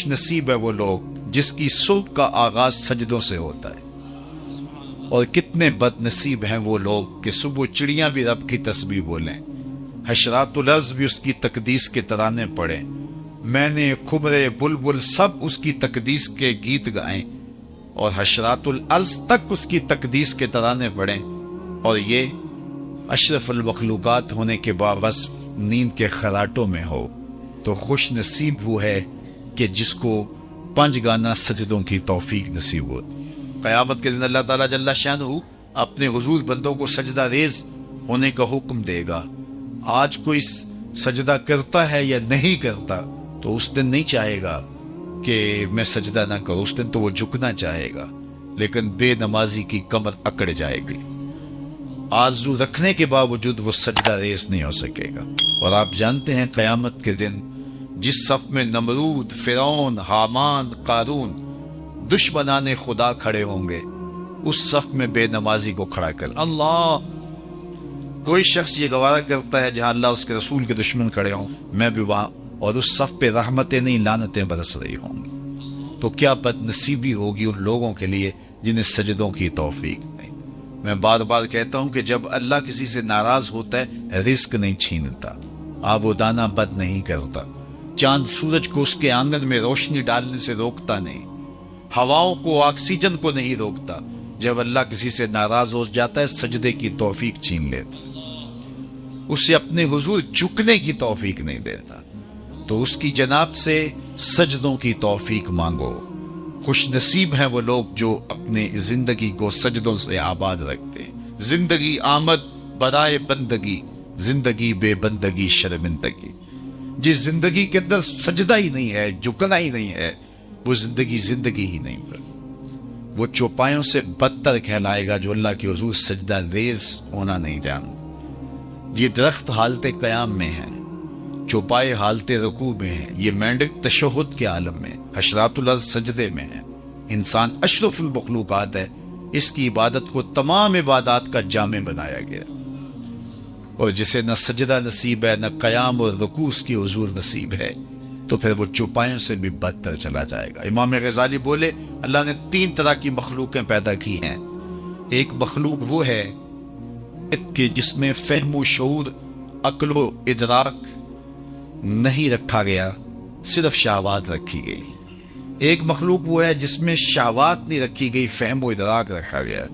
خوش نصیب ہے وہ لوگ جس کی صبح کا آغاز سجدوں سے ہوتا ہے، اور کتنے بد نصیب ہیں وہ لوگ کہ صبح چڑیاں بھی رب کی تسبیح بولیں، حشرات الارض بھی اس کی تقدیس کے ترانے پڑھیں، میں نے خمرے بلبل سب اس کی تقدیس کے گیت گائیں، اور حشرات الارض تک اس کی تقدیس کے ترانے پڑھیں، اور یہ اشرف المخلوقات ہونے کے باوجود نیند کے خراٹوں میں ہو، تو خوش نصیب وہ ہے کہ جس کو پنج گانا سجدوں کی توفیق نصیب ہو۔ قیامت کے دن اللہ تعالیٰ جل شانہ اپنے حضور بندوں کو سجدہ ریز ہونے کا حکم دے گا۔ آج کوئی سجدہ کرتا ہے یا نہیں کرتا تو اس دن نہیں چاہے گا کہ میں سجدہ نہ کروں، اس دن تو وہ جھکنا چاہے گا، لیکن بے نمازی کی کمر اکڑ جائے گی، آرزو رکھنے کے باوجود وہ سجدہ ریز نہیں ہو سکے گا۔ اور آپ جانتے ہیں قیامت کے دن جس صف میں نمرود، فرعون، حامان، قارون دشمنان خدا کھڑے ہوں گے، اس صف میں بے نمازی کو کھڑا کر اللہ، کوئی شخص یہ گوارا کرتا ہے جہاں اللہ اس کے رسول کے دشمن کھڑے ہوں میں بھی وہاں، اور اس صف پہ رحمتیں نہیں لعنتیں برس رہی ہوں گی، تو کیا بد نصیبی ہوگی ان لوگوں کے لیے جنہیں سجدوں کی توفیق نہیں۔ میں بار بار کہتا ہوں کہ جب اللہ کسی سے ناراض ہوتا ہے رزق نہیں چھینتا، آب و دانہ بد نہیں کرتا، چاند سورج کو اس کے آنگن میں روشنی ڈالنے سے روکتا نہیں، ہواؤں کو آکسیجن کو نہیں روکتا، جب اللہ کسی سے ناراض ہو جاتا ہے سجدے کی توفیق چھین لیتا، اسے اپنے حضور جھکنے کی توفیق نہیں دیتا، تو اس کی جناب سے سجدوں کی توفیق مانگو۔ خوش نصیب ہیں وہ لوگ جو اپنے زندگی کو سجدوں سے آباد رکھتے ہیں۔ زندگی آمد برائے بندگی، زندگی بے بندگی شرمندگی۔ جس زندگی کے اندر سجدہ ہی نہیں ہے، جھکنا ہی نہیں ہے، وہ زندگی زندگی ہی نہیں ہے، وہ چوپایوں سے بدتر کہلائے گا جو اللہ کے حضور سجدہ ریز ہونا نہیں جانتا۔ یہ درخت حالت قیام میں ہے، چوپائے حالت رکوع میں ہے، یہ مینڈک تشہد کے عالم میں، حشرات الارض سجدے میں ہے، انسان اشرف المخلوقات ہے، اس کی عبادت کو تمام عبادات کا جامع بنایا گیا، اور جسے نہ سجدہ نصیب ہے، نہ قیام اور رکوع اس کی حضور نصیب ہے، تو پھر وہ چوپایوں سے بھی بدتر چلا جائے گا۔ امام غزالی بولے اللہ نے 3 طرح کی مخلوقیں پیدا کی ہیں، ایک مخلوق وہ ہے کہ جس میں فہم و شعور، عقل و ادراک نہیں رکھا گیا، صرف شہوات رکھی گئی۔ ایک مخلوق وہ ہے جس میں شہوات نہیں رکھی گئی، فہم و ادراک رکھا گیا،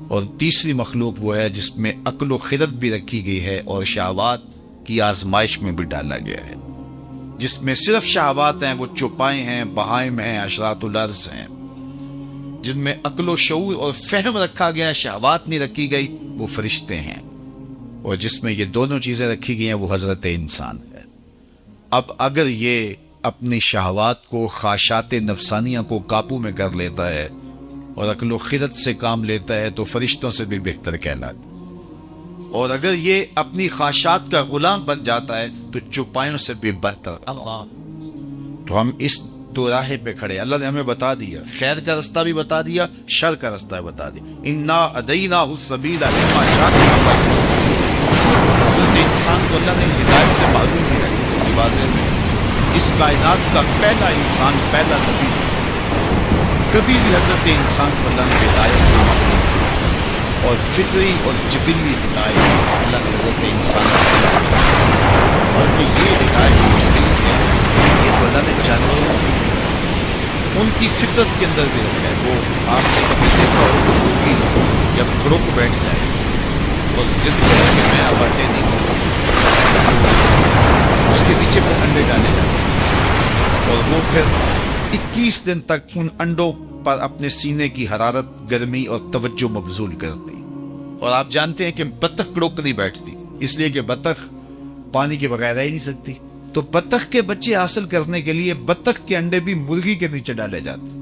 اور تیسری مخلوق وہ ہے جس میں عقل و خرد بھی رکھی گئی ہے اور شہوات کی آزمائش میں بھی ڈالا گیا ہے۔ جس میں صرف شہوات ہیں وہ چوپائے ہیں، بہائم ہیں، حشرات الارض ہیں۔ جن میں عقل و شعور اور فہم رکھا گیا، شہوات نہیں رکھی گئی، وہ فرشتے ہیں، اور جس میں یہ دونوں چیزیں رکھی گئی ہیں وہ حضرت انسان ہے۔ اب اگر یہ اپنی شہوات کو، خواہشات نفسانیہ کو قابو میں کر لیتا ہے اور عقل و خرد سے کام لیتا ہے تو فرشتوں سے بھی بہتر کہلاتا ہے، اور اگر یہ اپنی خواہشات کا غلام بن جاتا ہے تو چوپایوں سے بھی بدتر۔ تو ہم اس دو راہے پہ کھڑے، اللہ نے ہمیں بتا دیا، خیر کا رستہ بھی بتا دیا، شر کا رستہ بھی بتا دیا۔ انا ادیناہ السبیل اما شاکرا، حضرت انسان کو اللہ نے ہدایت سے معلوم نہیں رکھا، واضح میں اس کائنات کا پہلا انسان، پہلا نبی، کبھی بھی حضرت انسان کو اللہ نے ہدایت سے معلوم نہیں، اور فطری اور جبلی ہدایت اللہ نے حضرت انسان سے اور کہ یہ ہدایت جبلی ہے، یہ تو اللہ نے جانوروں کی ان کی فطرت کے اندر بھی رکھا ہے۔ وہ آپ نے کبھی دیکھا ہو کہ جب گروپ بیٹھ جائے اور ضد کرے کہ میں اب انڈے نہیں کھاؤں، اس کے نیچے پھر انڈے ڈالے جاتے ہیں، اور وہ پھر 21 دن تک ان انڈوں پر اپنے سینے کی حرارت، گرمی اور توجہ مبذول کرتی۔ اور آپ جانتے ہیں کہ بطخ گروپ نہیں بیٹھتی، اس لیے کہ بطخ پانی کے بغیر رہ ہی نہیں سکتی، تو بطخ کے بچے حاصل کرنے کے لیے بطخ کے انڈے بھی مرغی کے نیچے ڈالے جاتے،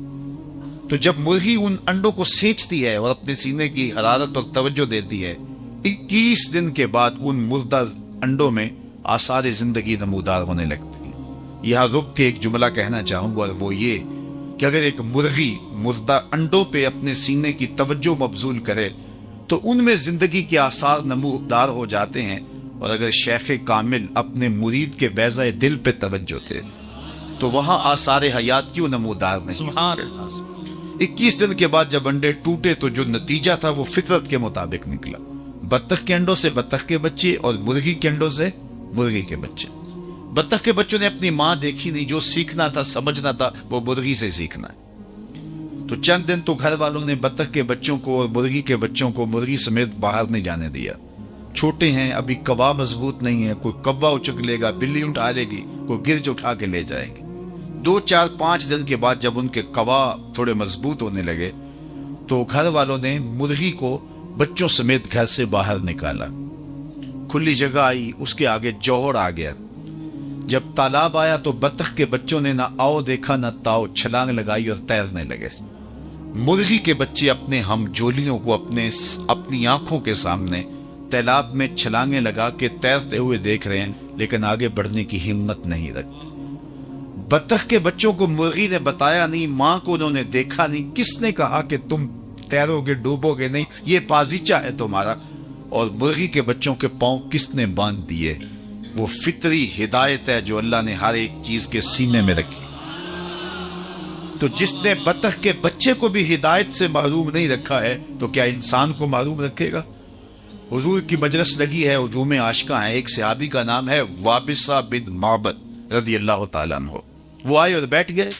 تو جب مرغی ان انڈوں کو سینچتی ہے اور اپنے سینے کی حرارت اور توجہ دیتی ہے، 21 دن کے بعد ان مردہ انڈوں میں آثار زندگی نمودار ہونے لگتے ہیں۔ یہاں رک کے ایک جملہ کہنا چاہوں گا، اور وہ یہ کہ اگر ایک مرغی مردہ انڈوں پہ اپنے سینے کی توجہ مبذول کرے تو ان میں زندگی کے آثار نمودار ہو جاتے ہیں، اور اگر شیخ کامل اپنے مرید کے بیضہ دل پہ توجہ دے تو وہاں آثار حیات کیوں نمودار نہیں؟ سبحان اللہ۔ 21 دن کے بعد جب انڈے ٹوٹے تو جو نتیجہ تھا وہ فطرت کے مطابق نکلا، بطخ کے انڈوں سے بطخ کے بچے اور مرغی کے انڈوں سے مرغی کے بچے۔ بطخ کے بچوں نے اپنی ماں دیکھی نہیں، جو سیکھنا تھا سمجھنا تھا وہ مرغی سے سیکھنا ہے۔ تو چند دن تو گھر والوں نے بطخ کے بچوں کو اور مرغی کے بچوں کو مرغی سمیت باہر نہیں جانے دیا، چھوٹے ہیں ابھی، کوا مضبوط نہیں ہے، کوئی کوا اچک لے گا، بلی اٹھا لے گی، کوئی گرج اٹھا کے لے جائیں گے۔ 2 4 5 دن کے بعد جب ان کے کوا تھوڑے مضبوط ہونے لگے تو گھر والوں نے مرغی کو بچوں سمیت گھر سے باہر نکالا، کھلی جگہ آئی، اس کے آگے جوہر آ گیا۔ جب تالاب آیا تو بطخ کے بچوں نے نہ آؤ دیکھا نہ تاؤ، چھلانگ لگائی اور تیرنے لگے۔ مرغی کے بچے اپنے ہم جولیوں کو اپنی آنکھوں کے سامنے تالاب میں چھلانگیں لگا کے تیرتے ہوئے دیکھ رہے ہیں، لیکن آگے بڑھنے کی ہمت نہیں رکھتے۔ بطخ کے بچوں کو مرغی نے بتایا نہیں، ماں کو انہوں نے دیکھا نہیں، کس نے کہا کہ تم تیرو گے ڈوبو گے نہیں، یہ بازیچہ ہے تمہارا؟ اور مرغی کے بچوں کے پاؤں کس نے باندھ دیے؟ وہ فطری ہدایت ہے جو اللہ نے ہر ایک چیز کے سینے میں رکھی۔ تو جس نے بطخ کے بچے کو بھی ہدایت سے محروم نہیں رکھا ہے تو کیا انسان کو محروم رکھے گا؟ حضور کی مجلس لگی ہے، ہجوم عاشقاں ہے، ایک صحابی کا نام ہے وابصہ بن معبد رضی اللہ تعالیٰ عنہ۔ وہ آئے اور بیٹھ گئے،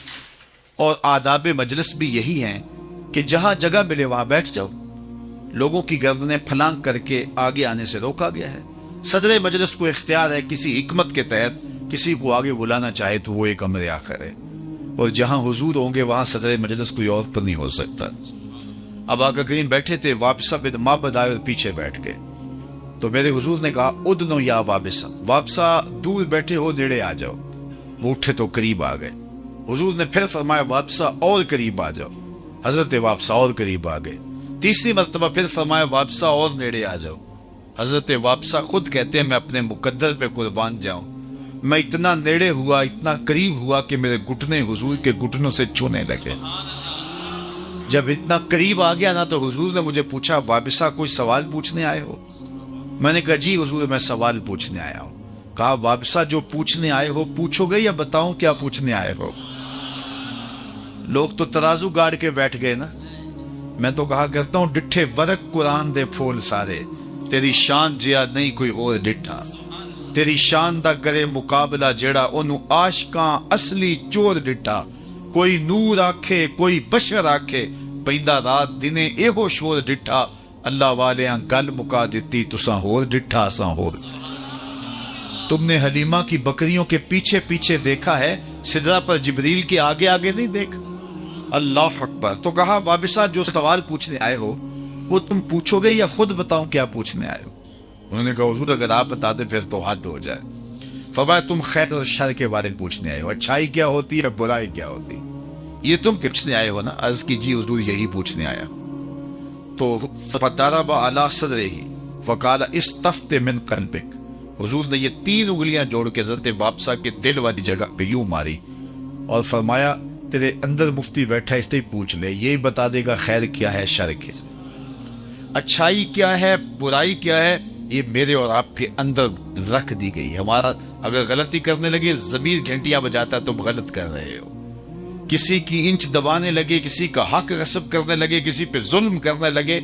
اور آداب مجلس بھی یہی ہیں کہ جہاں جگہ ملے وہاں بیٹھ جاؤ۔ لوگوں کی گردنیں پھلانگ کر کے آگے آنے سے روکا گیا ہے۔ صدر مجلس کو اختیار ہے کسی حکمت کے تحت کسی کو آگے بلانا چاہے تو وہ ایک امر آخر ہے، اور جہاں حضور ہوں گے وہاں صدر مجلس کوئی اور پر نہیں ہو سکتا۔ اب آقا کریم بیٹھے تھے، وابصہ بن معبد آئے اور پیچھے بیٹھ گئے۔ تو میرے حضور نے کہا ادنو یا وابصہ، وابصہ دور بیٹھے ہو، نیڑے آ جاؤ۔ وہ اٹھے تو قریب آ گئے۔ حضور نے پھر فرمایا وابصہ اور قریب آ جاؤ۔ حضرت وابصہ اور قریب آ گئے۔ تیسری مرتبہ پھر فرمایا وابصہ اور نیڑے آ جاؤ۔ حضرت وابصہ خود کہتے ہیں میں اپنے مقدر پہ قربان جاؤں، میں اتنا نیڑے ہوا، اتنا قریب ہوا کہ میرے گھٹنے حضور کے گھٹنوں سے چھونے لگے۔ جب اتنا قریب آ گیا نا تو حضور نے مجھے پوچھا وابصہ کوئی سوال پوچھنے آئے ہو؟ میں نے کہا جی حضور میں سوال پوچھنے آیا ہوں۔ کہا وابصہ جو پوچھنے آئے ہو پوچھو گے یا بتاؤں کیا پوچھنے آئے ہو؟ لوگ تو ترازو گاڑ کے بیٹھ گئے نا۔ میں تو کہا کرتا ہوں ڈٹھے ورق قرآن دے پھول سارے، تیری شان جیا نہیں کوئی اور ڈٹھا، تیری شان دا کرے مقابلہ جیڑا انہوں عاشقاں اصلی چور ڈٹھا، کوئی نور آکھے کوئی بشر آکھے، پیدا رات دنے ایہو شور ڈٹھا، اللہ والیاں گل مکا دیتی تساں ہور ڈٹھا اساں ہور۔ تم نے حلیمہ کی بکریوں کے پیچھے پیچھے دیکھا ہے، سدرہ پر جبریل کے آگے آگے نہیں دیکھا۔ اللہ اکبر۔ تو کہا وابصہ جو سوال پوچھنے آئے ہو وہ تم پوچھو گے یا خود بتاؤں کیا پوچھنے آئے ہو؟ انہوں نے کہا حضور اگر آپ بتا دیں پھر تو حد ہو جائے۔ فرمایا تم خیر اور شر کے بارے میں پوچھنے آئے ہو، اچھائی کیا ہوتی ہے برائی کیا ہوتی، یہ تم پوچھنے آئے ہو نا؟ عرض کی جی حضور یہی پوچھنے آیا۔ تو فضرب علی صدرہ فقال استفت من قلبک، حضور نے یہ 3 انگلیاں جوڑ کے حضرت وابصہ کے دل والی جگہ پہ یوں ماری اور فرمایا تیرے اندر مفتی بیٹھا اس سے پوچھ لے، یہی بتا دے گا خیر کیا ہے شر کیا، اچھائی کیا ہے برائی کیا ہے، یہ میرے اور آپ کے اندر رکھ دی گئی۔ ہمارا اگر غلطی کرنے لگے ضمیر گھنٹیاں بجاتا تم غلط کر رہے ہو، کسی کی انچ دبانے لگے، کسی کا حق غصب کرنے لگے، کسی پہ ظلم کرنے لگے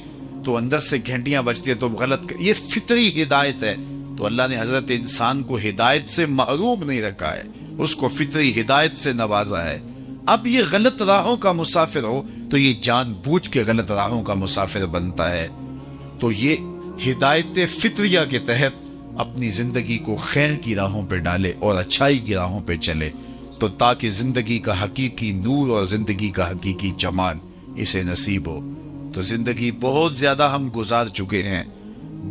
تو اندر سے گھنٹیاں بجتی ہیں تم غلط کر، یہ فطری ہدایت ہے۔ تو اللہ نے حضرت انسان کو ہدایت سے محروم نہیں رکھا ہے، اس کو فطری ہدایت سے نوازا ہے۔ اب یہ غلط راہوں کا مسافر ہو تو یہ جان بوجھ کے غلط راہوں کا مسافر بنتا ہے، تو یہ ہدایت فطریہ کے تحت اپنی زندگی کو خیر کی راہوں پہ ڈالے اور اچھائی کی راہوں پہ چلے، تو تاکہ زندگی کا حقیقی نور اور زندگی کا حقیقی جمال اسے نصیب ہو۔ تو زندگی بہت زیادہ ہم گزار چکے ہیں،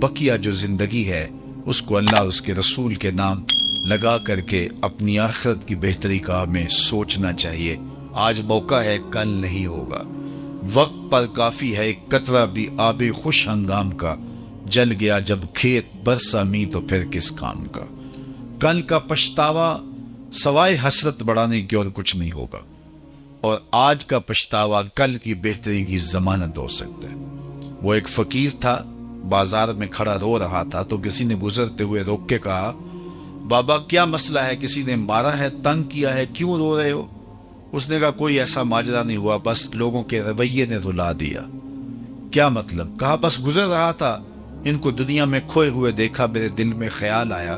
بقیہ جو زندگی ہے اس کو اللہ اس کے رسول کے نام لگا کر کے اپنی آخرت کی بہتری کا ہمیں سوچنا چاہیے۔ آج موقع ہے کل نہیں ہوگا، وقت پر کافی ہے ایک قطرہ بھی آب خوش ہنگام کا، جل گیا جب کھیت برسا می تو پھر کس کام کا۔ کل کا پچھتاوا سوائے حسرت بڑھانے کی اور کچھ نہیں ہوگا، اور آج کا پچھتاوا کل کی بہتری کی ضمانت ہو سکتا ہے۔ وہ ایک فقیر تھا، بازار میں کھڑا رو رہا تھا، تو کسی نے گزرتے ہوئے روک کے کہا بابا کیا مسئلہ ہے، کسی نے مارا ہے، تنگ کیا ہے، کیوں رو رہے ہو؟ اس نے کہا کوئی ایسا ماجرا نہیں ہوا، بس لوگوں کے رویے نے رلا دیا۔ کیا مطلب؟ کہا بس گزر رہا تھا، ان کو دنیا میں کھوئے ہوئے دیکھا، میرے دل میں خیال آیا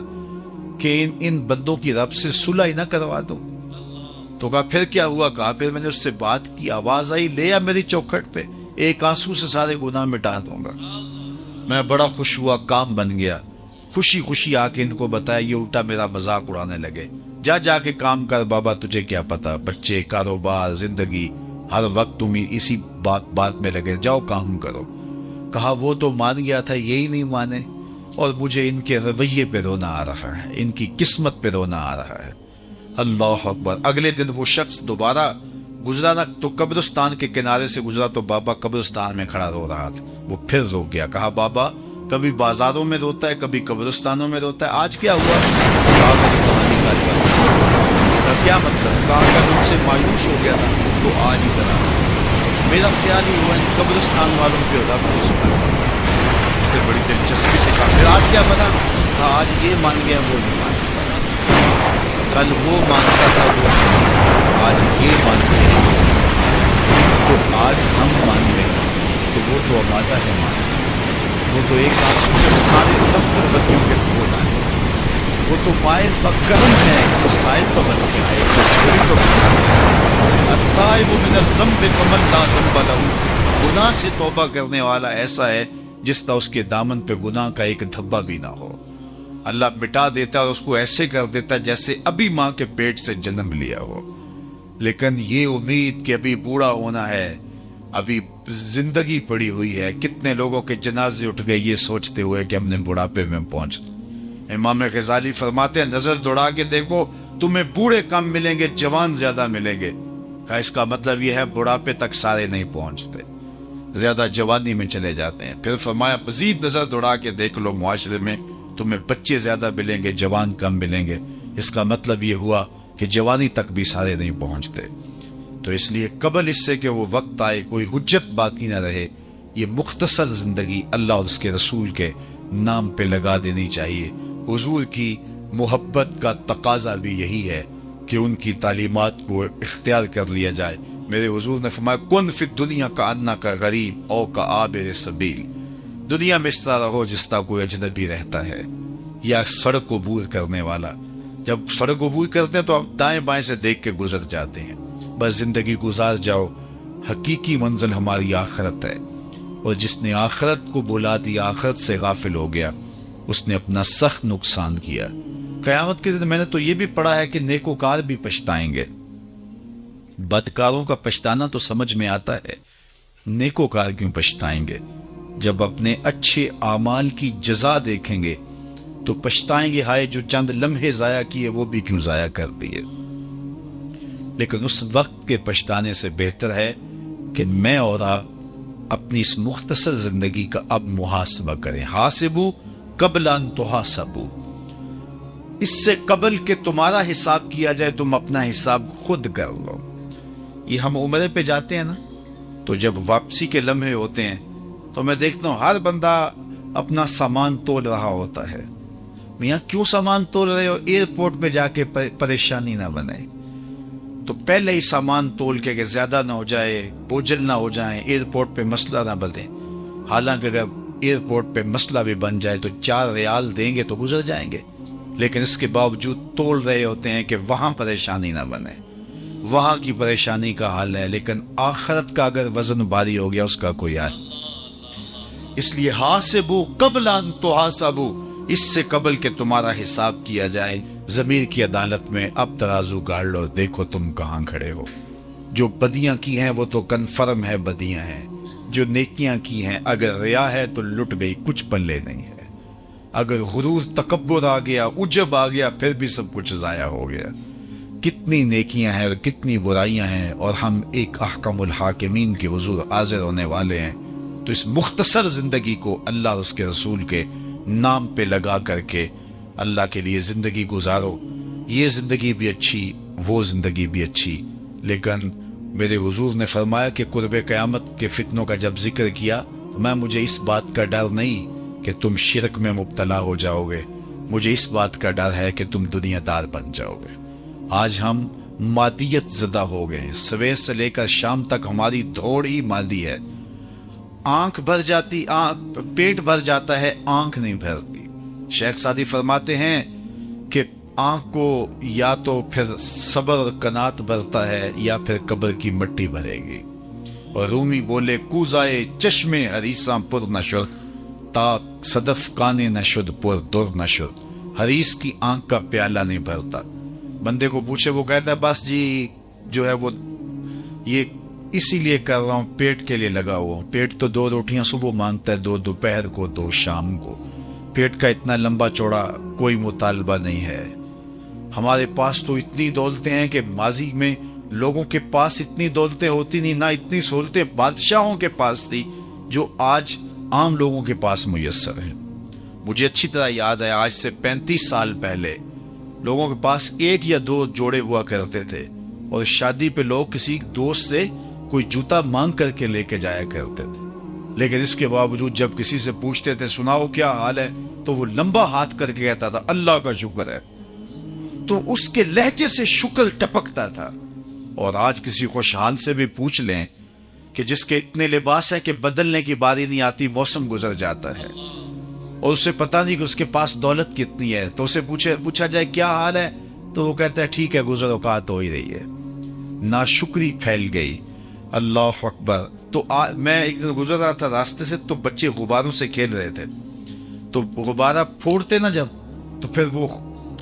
کہ ان بندوں کی رب سے صلح ہی نہ کروا دوں۔ تو کہا پھر کیا ہوا؟ کہا پھر میں نے اس سے بات کی، آواز آئی لے آ میری چوکھٹ پہ، ایک آنسو سے سارے گناہ مٹا دوں گا۔ میں بڑا خوش ہوا، کام بن گیا۔ خوشی خوشی آ کے ان کو بتایا، یہ الٹا میرا مذاق اڑانے لگے۔ جا کے کام کر بابا، تجھے کیا پتا، بچے، کاروبار، زندگی، ہر وقت تم اسی بات میں لگے، جاؤ کام کرو۔ کہا وہ تو مان گیا تھا، یہی نہیں مانے، اور مجھے ان کے رویے پہ رونا آ رہا ہے، ان کی قسمت پہ رونا آ رہا ہے۔ اللہ اکبر۔ اگلے دن وہ شخص دوبارہ گزرا نہ تو قبرستان کے کنارے سے گزرا تو بابا قبرستان میں کھڑا رو رہا تھا۔ وہ پھر رو گیا۔ کہا بابا کبھی بازاروں میں روتا ہے، کبھی قبرستانوں میں روتا ہے، آج کیا ہوا؟ کہا میری کہانی کا کیا؟ کیا مطلب؟ کہا اگر ان سے مایوس ہو گیا تھا تو آج ہی بنا۔ میرا خیال ہی ہوا ان قبرستان والوں پہ رب نے سنا۔ اس نے بڑی دلچسپی سے کہا پھر آج کیا بنا؟ کہا آج یہ مان گیا، وہ نہیں مان گیا، کل وہ مانتا تھا، وہ آج یہ مان گیا، تو آج ہم مان گئے تو وہ تو ہمارا ہے مان، وہ تو ایک آنسو سے سارے دفتر بتیوں کے کھول آئے، وہ تو مائل بکرم ہے، وہ سائل تو بن کے آئے، وہ چھوڑی تو بن کے آئے۔ التائب من الذنب کمن لا ذنب لہ، گناہ سے توبہ کرنے والا ایسا ہے جس طرح اس کے دامن پہ گناہ کا ایک دھبا بھی نہ ہو۔ اللہ مٹا دیتا ہے اور اس کو ایسے کر دیتا ہے جیسے ابھی ماں کے پیٹ سے جنم لیا ہو۔ لیکن یہ امید کہ ابھی بوڑھا ہونا ہے، ابھی زندگی پڑی ہوئی ہے، کتنے لوگوں کے جنازے اٹھ گئے یہ سوچتے ہوئے کہ ہم نے بڑھاپے میں پہنچ۔ امام غزالی فرماتے ہیں نظر دوڑا کے دیکھو، تمہیں بوڑھے کم ملیں گے، جوان زیادہ ملیں گے۔ اس کا مطلب یہ ہے بڑھاپے تک سارے نہیں پہنچتے، زیادہ جوانی میں چلے جاتے ہیں۔ پھر فرمایا مزید نظر دوڑا کے دیکھ لو، معاشرے میں تمہیں بچے زیادہ ملیں گے، جوان کم ملیں گے۔ اس کا مطلب یہ ہوا کہ جوانی تک بھی سارے نہیں پہنچتے۔ تو اس لیے قبل اس سے کہ وہ وقت آئے کوئی حجت باقی نہ رہے، یہ مختصر زندگی اللہ اور اس کے رسول کے نام پہ لگا دینی چاہیے۔ حضور کی محبت کا تقاضا بھی یہی ہے کہ ان کی تعلیمات کو اختیار کر لیا جائے۔ میرے حضور نے فرمایا کن فی الدنیا کأنک غریب او کعابر سبیل، دنیا میں اس طرح رہو جس طرح کوئی اجنبی رہتا ہے یا سڑک عبور کرنے والا۔ جب سڑک عبور کرتے ہیں تو آپ دائیں بائیں سے دیکھ کے گزر جاتے ہیں، بس زندگی گزار جاؤ۔ حقیقی منزل ہماری آخرت ہے، اور جس نے آخرت کو بلا دی، آخرت سے غافل ہو گیا، اس نے اپنا سخت نقصان کیا۔ قیامت کے دن میں نے تو یہ بھی پڑھا ہے کہ نیکوکار بھی پچھتائیں گے۔ بدکاروں کا پچھتانا تو سمجھ میں آتا ہے، نیکوکار کیوں پچھتائیں گے؟ جب اپنے اچھے اعمال کی جزا دیکھیں گے تو پچھتائیں گے، ہائے جو چند لمحے ضائع کیے وہ بھی کیوں ضائع کر دیے۔ لیکن اس وقت کے پچھتانے سے بہتر ہے کہ میں اور آپ اپنی اس مختصر زندگی کا اب محاسبہ کریں۔ حاسبو قبل ان تحاسبو، اس سے قبل کہ تمہارا حساب کیا جائے تم اپنا حساب خود کر لو۔ یہ ہم عمرے پہ جاتے ہیں نا، تو جب واپسی کے لمحے ہوتے ہیں تو میں دیکھتا ہوں ہر بندہ اپنا سامان تول رہا ہوتا ہے۔ میاں کیوں سامان تول رہے ہو؟ ایئرپورٹ پہ جا کے پریشانی نہ بنے، تو پہلے ہی سامان تول کے کہ زیادہ نہ ہو جائے، بوجھل نہ ہو جائیں، ایئرپورٹ پہ مسئلہ نہ بنے۔ حالانکہ اگر ایئرپورٹ پہ مسئلہ بھی بن جائے تو 4 ریال دیں گے تو گزر جائیں گے، لیکن اس کے باوجود تول رہے ہوتے ہیں کہ وہاں پریشانی نہ بنے، وہاں کی پریشانی کا حل ہے۔ لیکن آخرت کا اگر وزن بھاری ہو گیا اس کا کوئی حل۔ اس لیے حاسبو قبل ان تحاسبو، اس سے قبل کہ تمہارا حساب کیا جائے، ضمیر کی عدالت میں اب ترازو گاڑ لو، دیکھو تم کہاں کھڑے ہو۔ جو بدیاں کی ہیں وہ تو کنفرم ہے بدیاں ہیں، جو نیکیاں کی ہیں اگر ریا ہے تو لٹ گئی، کچھ پلے نہیں ہے۔ اگر غرور تکبر آ گیا، عجب آ گیا، پھر بھی سب کچھ ضائع ہو گیا۔ کتنی نیکیاں ہیں اور کتنی برائیاں ہیں، اور ہم ایک احکم الحاکمین کے حضور حاضر ہونے والے ہیں۔ تو اس مختصر زندگی کو اللہ اور اس کے رسول کے نام پہ لگا کر کے اللہ کے لیے زندگی گزارو۔ یہ زندگی بھی اچھی، وہ زندگی بھی اچھی، لیکن میرے حضور نے فرمایا کہ قرب قیامت کے فتنوں کا جب ذکر کیا، مجھے اس بات کا ڈر نہیں کہ تم شرک میں مبتلا ہو جاؤ گے، مجھے اس بات کا ڈر ہے کہ تم دنیا دار بن جاؤ گے۔ آج ہم مادیت زدہ ہو گئے ہیں، صبح سے لے کر شام تک ہماری دوڑ ہی مادی ہے۔ آنکھ بھر جاتی، پیٹ بھر جاتا ہے، آنکھ نہیں بھرتی۔ شیخ سعدی فرماتے ہیں کہ آنکھ کو یا تو پھر صبر قناعت بھرتا ہے یا پھر قبر کی مٹی بھرے گی۔ اور رومی بولے کوزائے چشمے حریصاں پر نشد، تا صدف کانے نشد پر در نشد۔ حریص کی آنکھ کا پیالہ نہیں بھرتا۔ بندے کو پوچھے، وہ کہتا ہے بس جی جو ہے وہ یہ اسی لیے کر رہا ہوں، پیٹ کے لیے لگا ہوا ہوں۔ پیٹ تو 2 روٹیاں صبح مانگتا ہے، 2 دوپہر کو، 2 شام کو۔ پیٹ کا اتنا لمبا چوڑا کوئی مطالبہ نہیں ہے۔ ہمارے پاس تو اتنی دولتیں ہیں کہ ماضی میں لوگوں کے پاس اتنی دولتیں ہوتی نہیں، نہ اتنی سہولتیں بادشاہوں کے پاس تھی جو آج عام لوگوں کے پاس میسر ہیں۔ مجھے اچھی طرح یاد ہے، آج سے 35 سال پہلے لوگوں کے پاس 1 یا 2 جوڑے ہوا کرتے تھے، اور شادی پہ لوگ کسی دوست سے کوئی جوتا مانگ کر کے لے کے جایا کرتے تھے۔ لیکن اس کے باوجود جب کسی سے پوچھتے تھے سناؤ کیا حال ہے، تو وہ لمبا ہاتھ کر کے کہتا تھا اللہ کا شکر ہے۔ تو اس کے لہجے سے شکر ٹپکتا تھا۔ اور آج کسی خوشحال سے بھی پوچھ لیں کہ جس کے اتنے لباس ہے کہ بدلنے کی باری نہیں آتی، موسم گزر جاتا ہے، اور اسے پتا نہیں کہ اس کے پاس دولت کتنی ہے، تو اسے پوچھا جائے کیا حال ہے، تو وہ کہتا ہے ٹھیک ہے، گزر اوقات ہو ہی رہی ہے۔ ناشکری پھیل گئی۔ اللہ اکبر۔ تو میں ایک دن گزر رہا تھا راستے سے، تو بچے غباروں سے کھیل رہے تھے، تو غبارہ پھوڑتے نا جب، تو پھر وہ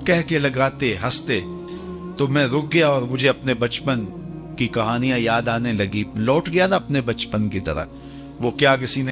کہہ کے لگاتے، ہنستے، تو میں رک گیا اور مجھے اپنے بچپن کی کہانیاں یاد آنے لگی، لوٹ گیا نا اپنے بچپن کی طرح۔ وہ کیا کسی نے